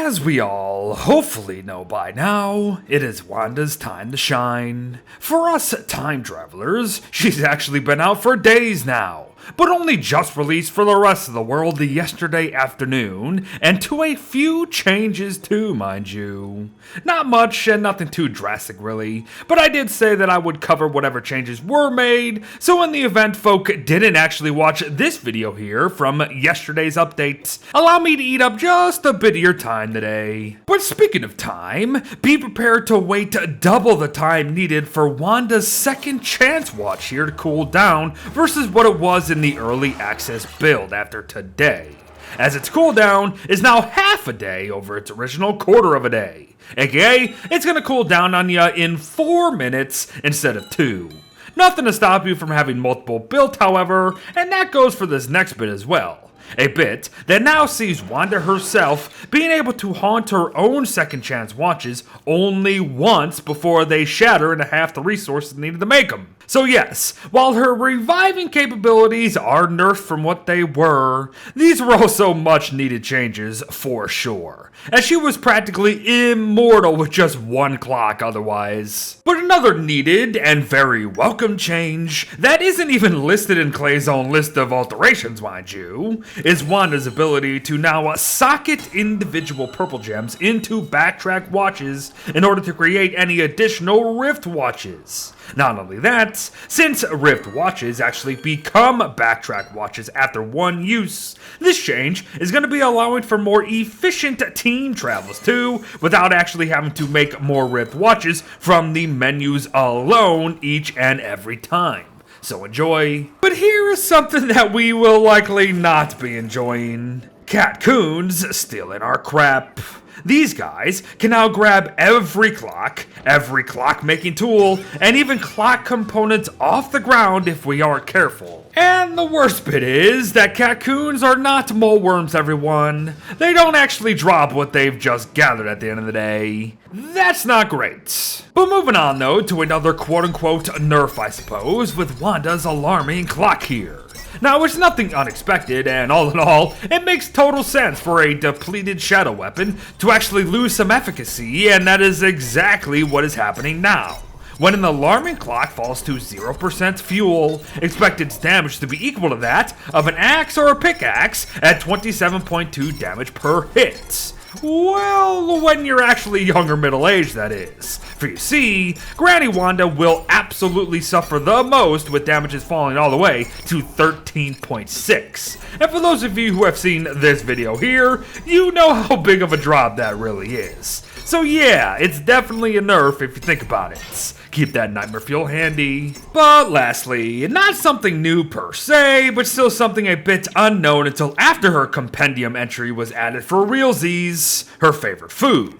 As we all hopefully know by now, it is Wanda's time to shine. For us time travelers, she's actually been out for days now, but only just released for the rest of the world yesterday afternoon, and to a few changes too, mind you. Not much and nothing too drastic really, but I did say that I would cover whatever changes were made, so in the event folk didn't actually watch this video here from yesterday's updates, allow me to eat up just a bit of your time today. But speaking of time, be prepared to wait double the time needed for Wanda's second chance watch here to cool down versus what it was in the early access build after today, as its cooldown is now half a day over its original quarter of a day, aka it's gonna cool down on ya in 4 minutes instead of 2. Nothing to stop you from having multiple built, however, and that goes for this next bit as well. A bit that now sees Wanda herself being able to haunt her own second chance watches only once before they shatter into half the resources needed to make them. So yes, while her reviving capabilities are nerfed from what they were, these were also much needed changes for sure, as she was practically immortal with just one clock otherwise. But another needed and very welcome change that isn't even listed in Clay's own list of alterations, mind you, is Wanda's ability to now socket individual purple gems into Backtrack watches in order to create any additional Rift watches. Not only that, since Rift watches actually become Backtrack watches after one use, this change is going to be allowing for more efficient team travels too, without actually having to make more Rift watches from the menus alone each and every time. So enjoy. But here is something that we will likely not be enjoying. Catcoons stealing our crap. These guys can now grab every clock making tool, and even clock components off the ground if we aren't careful. And the worst bit is that Catcoons are not mole worms, everyone. They don't actually drop what they've just gathered at the end of the day. That's not great. But moving on though to another quote-unquote nerf, I suppose, with Wanda's alarming clock here. Now, it's nothing unexpected, and all in all, it makes total sense for a depleted shadow weapon to actually lose some efficacy, and that is exactly what is happening now. When an alarming clock falls to 0% fuel, expect its damage to be equal to that of an axe or a pickaxe at 27.2 damage per hit. Well, when you're actually young or middle-aged, that is. For you see, Granny Wanda will absolutely suffer the most with damages falling all the way to 13.6. And for those of you who have seen this video here, you know how big of a drop that really is. So yeah, it's definitely a nerf if you think about it. Keep that nightmare fuel handy. But lastly, not something new per se, but still something a bit unknown until after her compendium entry was added for realsies, her favorite food.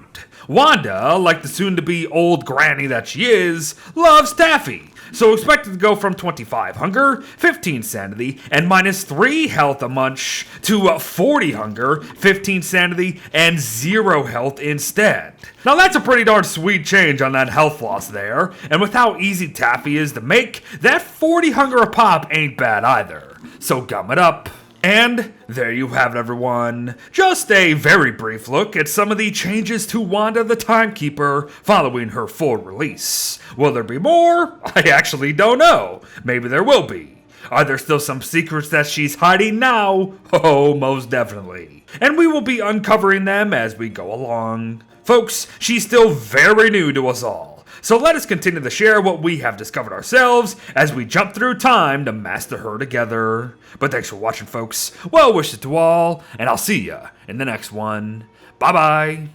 Wanda, like the soon-to-be old granny that she is, loves taffy. So expected to go from 25 hunger, 15 sanity, and -3 health a munch to 40 hunger, 15 sanity, and 0 health instead. Now that's a pretty darn sweet change on that health loss there, and with how easy taffy is to make, that 40 hunger a pop ain't bad either. So gum it up. And there you have it, everyone. Just a very brief look at some of the changes to Wanda the Timekeeper following her full release. Will there be more? I actually don't know. Maybe there will be. Are there still some secrets that she's hiding now? Oh, most definitely. And we will be uncovering them as we go along. Folks, she's still very new to us all. So let us continue to share what we have discovered ourselves as we jump through time to master her together. But thanks for watching, folks. Well wishes to all, and I'll see ya in the next one. Bye-bye.